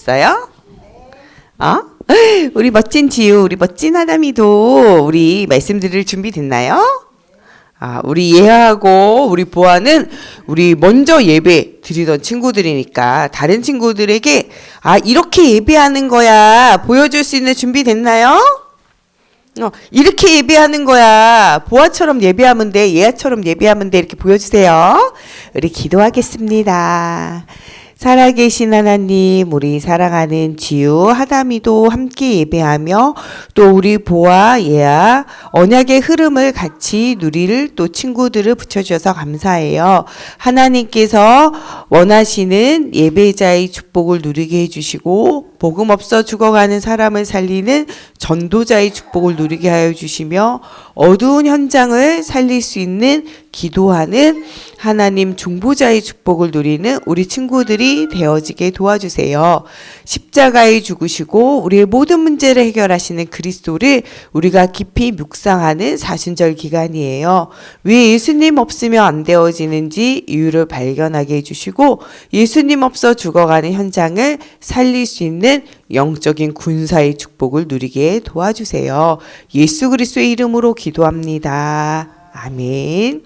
있어요? 우리 멋진 지우, 우리 멋진 하담이도 우리 말씀 들을 준비 됐나요? 우리 예하고 우리 보아는 우리 먼저 예배 드리던 친구들이니까 다른 친구들에게 이렇게 예배하는 거야 보여줄 수 있는 준비 됐나요? 이렇게 예배하는 거야. 보아처럼 예배하면 돼. 예하처럼 예배하면 돼. 이렇게 보여주세요. 우리 기도하겠습니다. 살아계신 하나님, 우리 사랑하는 지우, 하담이도 함께 예배하며 또 우리 보아, 예아, 언약의 흐름을 같이 누릴 또 친구들을 붙여주셔서 감사해요. 하나님께서 원하시는 예배자의 축복을 누리게 해주시고 복음 없어 죽어가는 사람을 살리는 전도자의 축복을 누리게 하여 주시며 어두운 현장을 살릴 수 있는 기도하는 하나님 중보자의 축복을 누리는 우리 친구들이 되어지게 도와주세요. 십자가에 죽으시고 우리의 모든 문제를 해결하시는 그리스도를 우리가 깊이 묵상하는 사순절 기간이에요. 왜 예수님 없으면 안 되어지는지 이유를 발견하게 해주시고 예수님 없어 죽어가는 현장을 살릴 수 있는 영적인 군사의 축복을 누리게 도와주세요. 예수 그리스도의 이름으로 기도합니다. 아멘.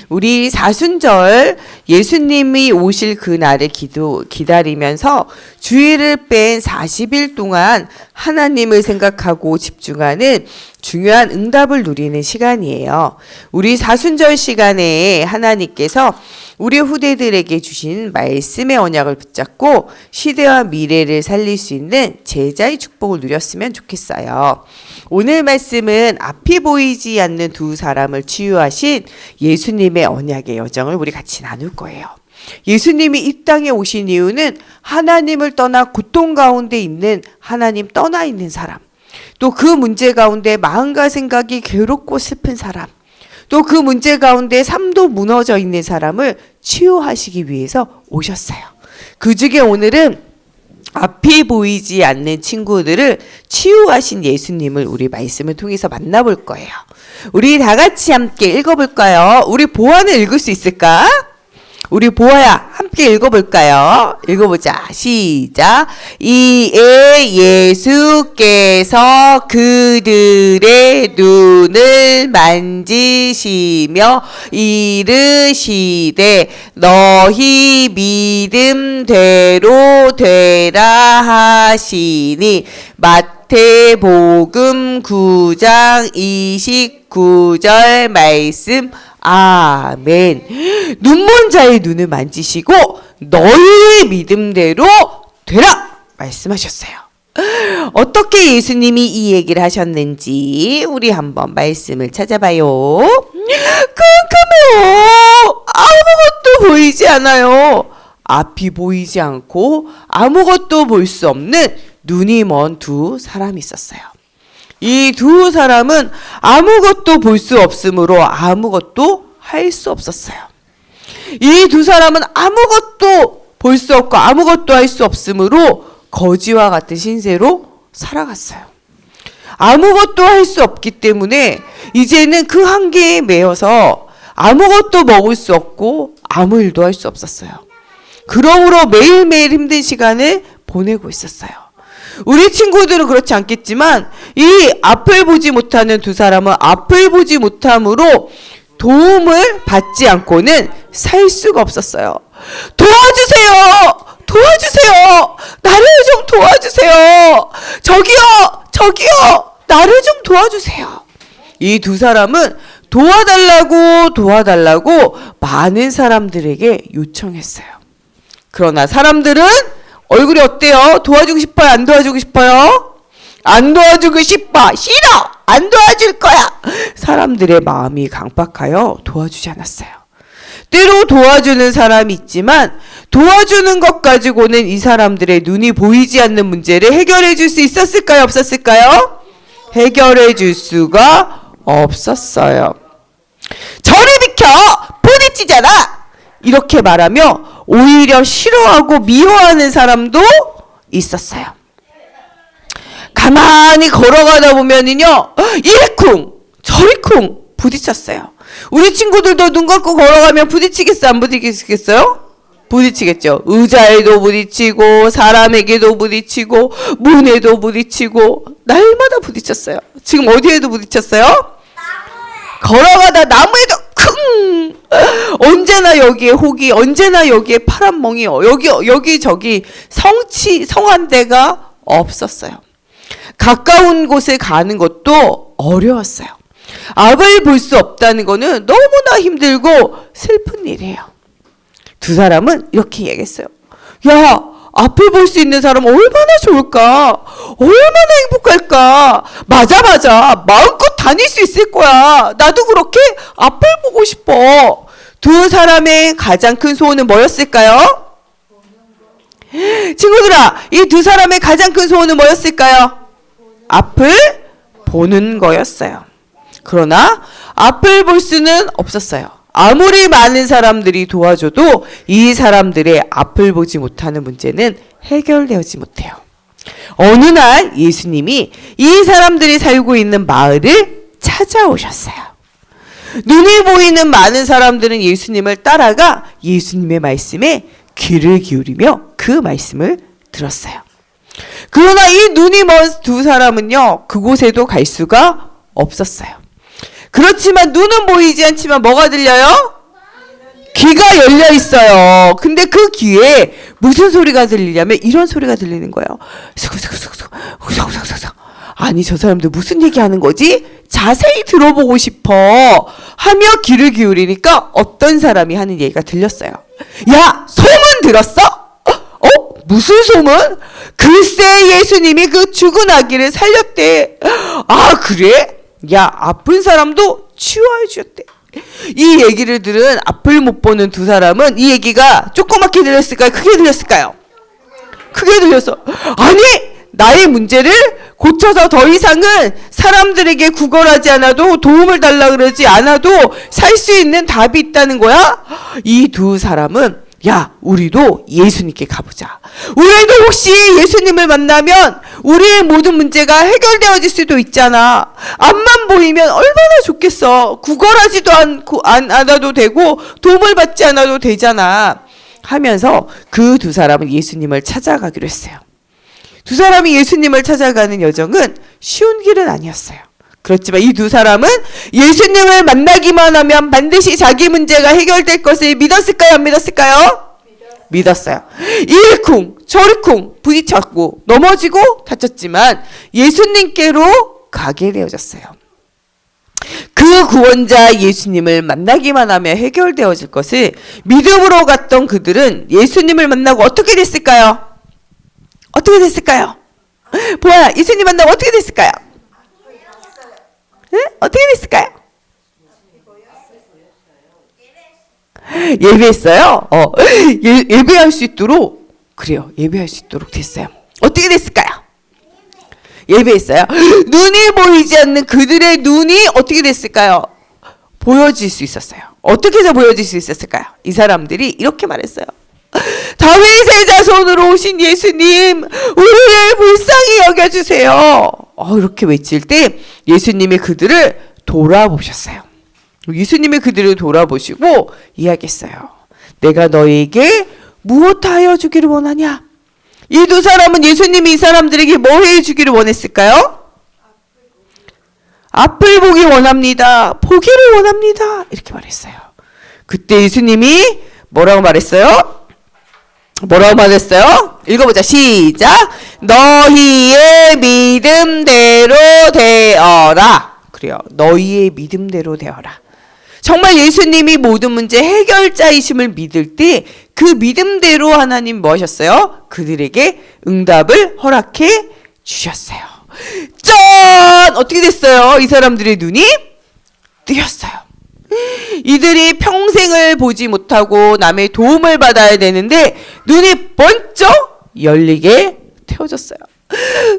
우리 사순절 예수님이 오실 그날을 기다리면서 주일을 뺀 40일 동안 하나님을 생각하고 집중하는 중요한 응답을 누리는 시간이에요. 우리 사순절 시간에 하나님께서 우리 후대들에게 주신 말씀의 언약을 붙잡고 시대와 미래를 살릴 수 있는 제자의 축복을 누렸으면 좋겠어요. 오늘 말씀은 앞이 보이지 않는 두 사람을 치유하신 예수님의 언약의 여정을 우리 같이 나눌 거예요. 예수님이 이 땅에 오신 이유는 하나님을 떠나 고통 가운데 있는 하나님 떠나 있는 사람, 또 그 문제 가운데 마음과 생각이 괴롭고 슬픈 사람, 또 그 문제 가운데 삶도 무너져 있는 사람을 치유하시기 위해서 오셨어요. 그 중에 오늘은 앞이 보이지 않는 친구들을 치유하신 예수님을 우리 말씀을 통해서 만나볼 거예요. 우리 다 같이 함께 읽어볼까요? 우리 보아는 읽을 수 있을까? 우리 보아야 함께 읽어볼까요? 읽어보자. 시작. 이에 예수께서 그들의 눈을 만지시며 이르시되 너희 믿음대로 되라 하시니 마태복음 9장 29절 말씀. 아멘. 눈먼 자의 눈을 만지시고 너희의 믿음대로 되라 말씀하셨어요. 어떻게 예수님이 이 얘기를 하셨는지 우리 한번 말씀을 찾아봐요. 깜깜해요. 아무것도 보이지 않아요. 앞이 보이지 않고 아무것도 볼 수 없는 눈이 먼 두 사람이 있었어요. 이 두 사람은 아무것도 볼 수 없으므로 아무것도 할 수 없었어요. 이 두 사람은 아무것도 볼 수 없고 아무것도 할 수 없으므로 거지와 같은 신세로 살아갔어요. 아무것도 할 수 없기 때문에 이제는 그 한계에 매여서 아무것도 먹을 수 없고 아무 일도 할 수 없었어요. 그러므로 매일매일 힘든 시간을 보내고 있었어요. 우리 친구들은 그렇지 않겠지만 이 앞을 보지 못하는 두 사람은 앞을 보지 못함으로 도움을 받지 않고는 살 수가 없었어요. 도와주세요! 도와주세요! 나를 좀 도와주세요! 저기요! 나를 좀 도와주세요! 이 두 사람은 도와달라고 많은 사람들에게 요청했어요. 그러나 사람들은 얼굴이 어때요? 도와주고 싶어요? 안 도와주고 싶어요? 안 도와주고 싶어! 싫어! 안 도와줄 거야! 사람들의 마음이 강박하여 도와주지 않았어요. 때로 도와주는 사람이 있지만 도와주는 것 가지고는 이 사람들의 눈이 보이지 않는 문제를 해결해 줄 수 있었을까요? 없었을까요? 해결해 줄 수가 없었어요. 저리 비켜! 부딪히잖아! 이렇게 말하며 오히려 싫어하고 미워하는 사람도 있었어요. 가만히 걸어가다 보면은요, 이리쿵 저리쿵 부딪혔어요. 우리 친구들도 눈 감고 걸어가면 부딪히겠어요? 안 부딪히겠어요? 부딪히겠죠. 의자에도 부딪히고 사람에게도 부딪히고 문에도 부딪히고 날마다 부딪혔어요. 지금 어디에도 부딪혔어요? 걸어가다 나무에도 쿵! 언제나 여기에 혹이, 언제나 여기에 파란 멍이, 여기 저기 성한 데가 없었어요. 가까운 곳에 가는 것도 어려웠어요. 앞을 볼 수 없다는 거는 너무나 힘들고 슬픈 일이에요. 두 사람은 이렇게 얘기했어요. 야, 앞을 볼 수 있는 사람 얼마나 좋을까? 얼마나 행복할까? 맞아. 마음껏 다닐 수 있을 거야. 나도 그렇게 앞을 보고 싶어. 두 사람의 가장 큰 소원은 뭐였을까요? 친구들아, 이 두 사람의 가장 큰 소원은 뭐였을까요? 앞을 보는 거였어요. 그러나 앞을 볼 수는 없었어요. 아무리 많은 사람들이 도와줘도 이 사람들의 앞을 보지 못하는 문제는 해결되지 못해요. 어느 날 예수님이 이 사람들이 살고 있는 마을을 찾아오셨어요. 눈이 보이는 많은 사람들은 예수님을 따라가 예수님의 말씀에 귀를 기울이며 그 말씀을 들었어요. 그러나 이 눈이 먼 두 사람은요, 그곳에도 갈 수가 없었어요. 그렇지만 눈은 보이지 않지만 뭐가 들려요? 귀가 열려 있어요. 근데 그 귀에 무슨 소리가 들리냐면 이런 소리가 들리는 거예요. 수구수구수구수구. 아니, 저 사람들 무슨 얘기하는 거지? 자세히 들어보고 싶어 하며 귀를 기울이니까 어떤 사람이 하는 얘기가 들렸어요. 야, 소문 들었어? 무슨 소문? 글쎄, 예수님이 그 죽은 아기를 살렸대. 아, 그래? 야, 아픈 사람도 치유해 주셨대. 이 얘기를 들은 앞을 못 보는 두 사람은 이 얘기가 조그맣게 들렸을까요? 크게 들렸을까요? 크게 들렸어. 아니, 나의 문제를 고쳐서 더 이상은 사람들에게 구걸하지 않아도 도움을 달라 그러지 않아도 살 수 있는 답이 있다는 거야? 이 두 사람은 야, 우리도 예수님께 가보자. 우리도 혹시 예수님을 만나면 우리의 모든 문제가 해결되어질 수도 있잖아. 앞만 보이면 얼마나 좋겠어. 구걸하지도 않아도 되고 도움을 받지 않아도 되잖아. 하면서 그 두 사람은 예수님을 찾아가기로 했어요. 두 사람이 예수님을 찾아가는 여정은 쉬운 길은 아니었어요. 그렇지만 이 두 사람은 예수님을 만나기만 하면 반드시 자기 문제가 해결될 것을 믿었을까요? 안 믿었을까요? 믿었어요. 이리쿵 저리쿵 부딪혔고 넘어지고 다쳤지만 예수님께로 가게 되어졌어요. 그 구원자 예수님을 만나기만 하면 해결되어질 것을 믿음으로 갔던 그들은 예수님을 만나고 어떻게 됐을까요? 어떻게 됐을까요? 보아야, 예수님 만나고 어떻게 됐을까요? 응? 어떻게 됐을까요? 예배했어요. 예배할 수 있도록, 그래요. 예배할 수 있도록 됐어요. 어떻게 됐을까요? 예배했어요. 눈이 보이지 않는 그들의 눈이 어떻게 됐을까요? 보여질 수 있었어요. 어떻게 해서 보여질 수 있었을까요? 이 사람들이 이렇게 말했어요. 다윗의 자손으로 오신 예수님, 우리를 불쌍히 여겨주세요. 이렇게 외칠 때 예수님이 그들을 돌아보셨어요. 예수님이 그들을 돌아보시고 이야기했어요. 내가 너에게 무엇하여 주기를 원하냐? 이 두 사람은 예수님이 이 사람들에게 뭐 해주기를 원했을까요? 앞을 보기 원합니다. 보기를 원합니다. 이렇게 말했어요. 그때 예수님이 뭐라고 말했어요? 뭐라고 말했어요? 읽어보자. 시작. 너희의 믿음대로 되어라. 그래요. 너희의 믿음대로 되어라. 정말 예수님이 모든 문제 해결자이심을 믿을 때 그 믿음대로 하나님 뭐 하셨어요? 그들에게 응답을 허락해 주셨어요. 짠! 어떻게 됐어요? 이 사람들의 눈이 뜨였어요. 이들이 평생을 보지 못하고 남의 도움을 받아야 되는데 눈이 번쩍 열리게 되어졌어요.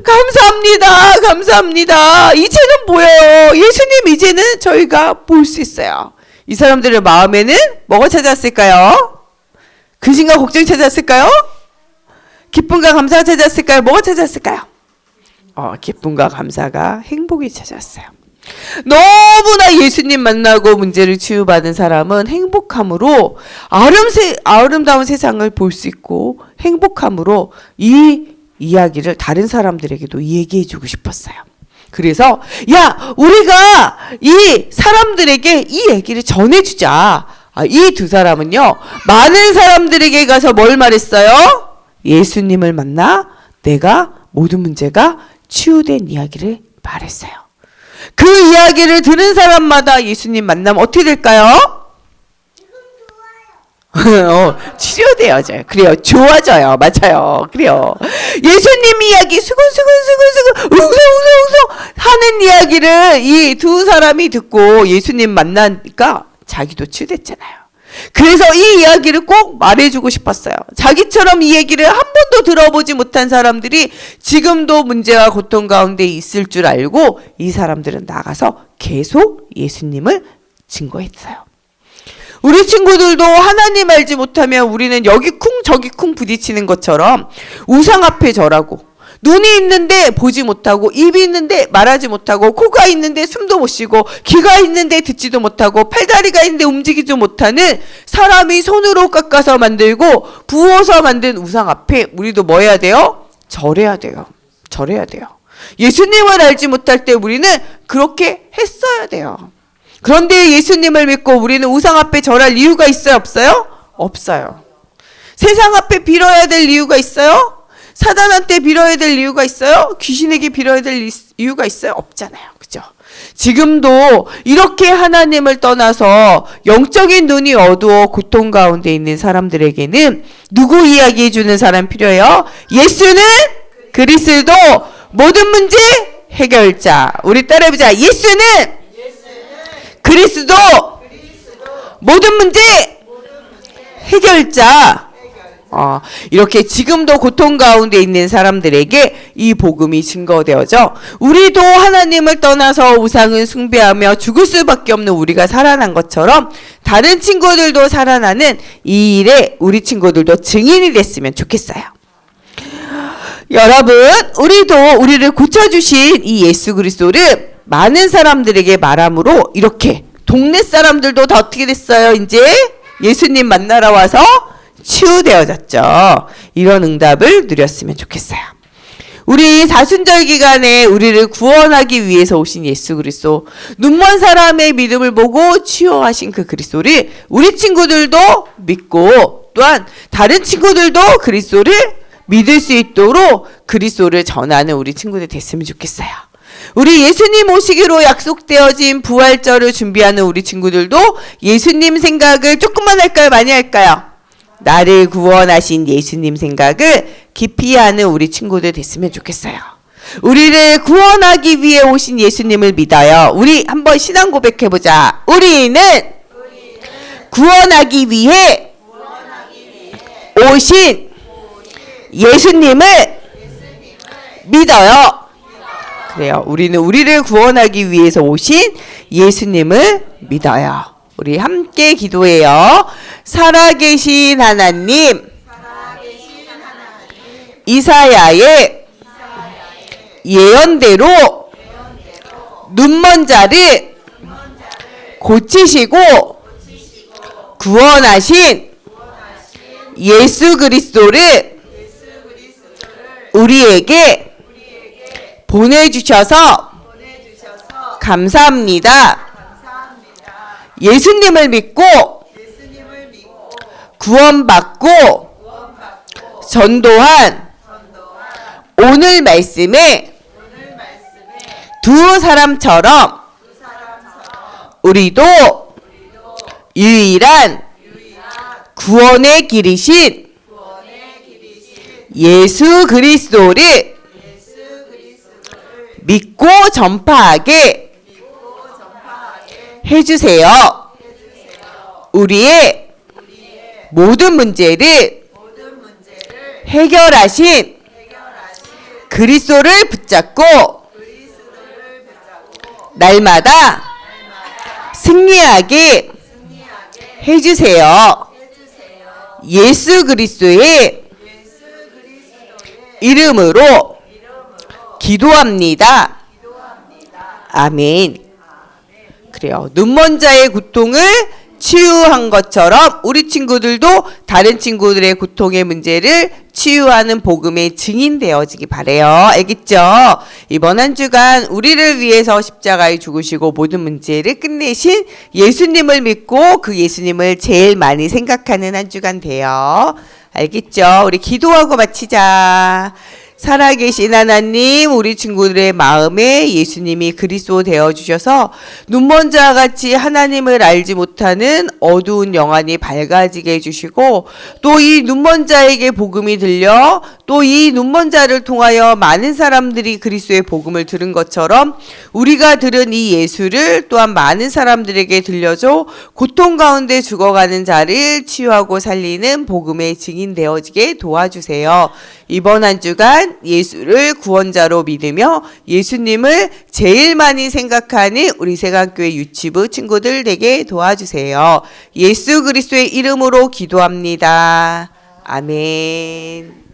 감사합니다. 감사합니다. 이제는 보여요. 예수님, 이제는 저희가 볼 수 있어요. 이 사람들의 마음에는 뭐가 찾아왔을까요? 근심과 걱정이 찾아왔을까요? 기쁨과 감사가 찾아왔을까요? 뭐가 찾아왔을까요? 기쁨과 감사가 행복이 찾아왔어요. 너무나 예수님 만나고 문제를 치유받은 사람은 행복함으로 아름다운 세상을 볼 수 있고 행복함으로 이 이야기를 다른 사람들에게도 얘기해주고 싶었어요. 그래서 야, 우리가 이 사람들에게 이 얘기를 전해주자. 이 두 사람은요, 많은 사람들에게 가서 뭘 말했어요? 예수님을 만나 내가 모든 문제가 치유된 이야기를 말했어요. 그 이야기를 들은 사람마다 예수님 만나면 어떻게 될까요? 치료되어져요. 그래요. 좋아져요. 맞아요. 그래요. 예수님 이야기 수근수근수근수근 웅성웅성웅성 하는 이야기를 이 두 사람이 듣고 예수님 만나니까 자기도 치유됐잖아요. 그래서 이 이야기를 꼭 말해주고 싶었어요. 자기처럼 이 얘기를 한 번도 들어보지 못한 사람들이 지금도 문제와 고통 가운데 있을 줄 알고 이 사람들은 나가서 계속 예수님을 증거했어요. 우리 친구들도 하나님 알지 못하면 우리는 여기 쿵 저기 쿵 부딪히는 것처럼 우상 앞에 절하고, 눈이 있는데 보지 못하고, 입이 있는데 말하지 못하고, 코가 있는데 숨도 못 쉬고, 귀가 있는데 듣지도 못하고, 팔다리가 있는데 움직이지 못하는 사람이 손으로 깎아서 만들고 부어서 만든 우상 앞에 우리도 뭐 해야 돼요? 절해야 돼요. 절해야 돼요. 예수님을 알지 못할 때 우리는 그렇게 했어야 돼요. 그런데 예수님을 믿고 우리는 우상 앞에 절할 이유가 있어요? 없어요? 없어요. 세상 앞에 빌어야 될 이유가 있어요? 사단한테 빌어야 될 이유가 있어요? 귀신에게 빌어야 될 이유가 있어요? 없잖아요. 그죠? 지금도 이렇게 하나님을 떠나서 영적인 눈이 어두워 고통 가운데 있는 사람들에게는 누구 이야기해 주는 사람 필요해요? 예수는 그리스도 모든 문제 해결자. 우리 따라해보자. 예수는 그리스도 모든 문제 해결자. 이렇게 지금도 고통 가운데 있는 사람들에게 이 복음이 증거되어져 우리도 하나님을 떠나서 우상을 숭배하며 죽을 수밖에 없는 우리가 살아난 것처럼 다른 친구들도 살아나는 이 일에 우리 친구들도 증인이 됐으면 좋겠어요. 여러분, 우리도 우리를 고쳐주신 이 예수 그리스도를 많은 사람들에게 말함으로 이렇게 동네 사람들도 다 어떻게 됐어요? 이제 예수님 만나러 와서 치유되어졌죠. 이런 응답을 누렸으면 좋겠어요. 우리 사순절 기간에 우리를 구원하기 위해서 오신 예수 그리스도, 눈먼 사람의 믿음을 보고 치유하신 그 그리스도를 우리 친구들도 믿고 또한 다른 친구들도 그리스도를 믿을 수 있도록 그리스도를 전하는 우리 친구들 됐으면 좋겠어요. 우리 예수님 오시기로 약속되어진 부활절을 준비하는 우리 친구들도 예수님 생각을 조금만 할까요? 많이 할까요? 나를 구원하신 예수님 생각을 깊이 하는 우리 친구들 됐으면 좋겠어요. 우리를 구원하기 위해 오신 예수님을 믿어요. 우리 한번 신앙 고백해보자. 우리는 구원하기 위해 오신 예수님을 믿어요. 그래요. 우리는 우리를 구원하기 위해서 오신 예수님을 믿어요. 우리 함께 기도해요. 살아계신 하나님, 이사야의 예언대로 눈먼 자를 고치시고 구원하신 예수 그리스도를 우리에게 보내주셔서 감사합니다. 예수님을 믿고 구원받고 전도한 오늘 말씀에 두 사람처럼 우리도 유일한 구원의 길이신 예수 그리스도를 믿고 전파하게 해주세요. 우리의 모든 문제를 해결하신 그리스도를 붙잡고 날마다 승리하게 해주세요. 예수 그리스도의 이름으로 기도합니다. 아멘. 그래요. 눈먼 자의 고통을 치유한 것처럼 우리 친구들도 다른 친구들의 고통의 문제를 치유하는 복음의 증인 되어지기 바래요. 알겠죠? 이번 한 주간 우리를 위해서 십자가에 죽으시고 모든 문제를 끝내신 예수님을 믿고 그 예수님을 제일 많이 생각하는 한 주간 돼요. 알겠죠? 우리 기도하고 마치자. 살아계신 하나님, 우리 친구들의 마음에 예수님이 그리스도 되어주셔서 눈먼 자와 같이 하나님을 알지 못하는 어두운 영안이 밝아지게 해주시고 또 이 눈먼 자에게 복음이 들려 또 이 눈먼 자를 통하여 많은 사람들이 그리스도의 복음을 들은 것처럼 우리가 들은 이 예수를 또한 많은 사람들에게 들려줘 고통 가운데 죽어가는 자를 치유하고 살리는 복음의 증인 되어지게 도와주세요. 이번 한 주간 예수를 구원자로 믿으며 예수님을 제일 많이 생각하는 우리 세강교회 유치부 친구들 되게 도와주세요. 예수 그리스도의 이름으로 기도합니다. 아멘.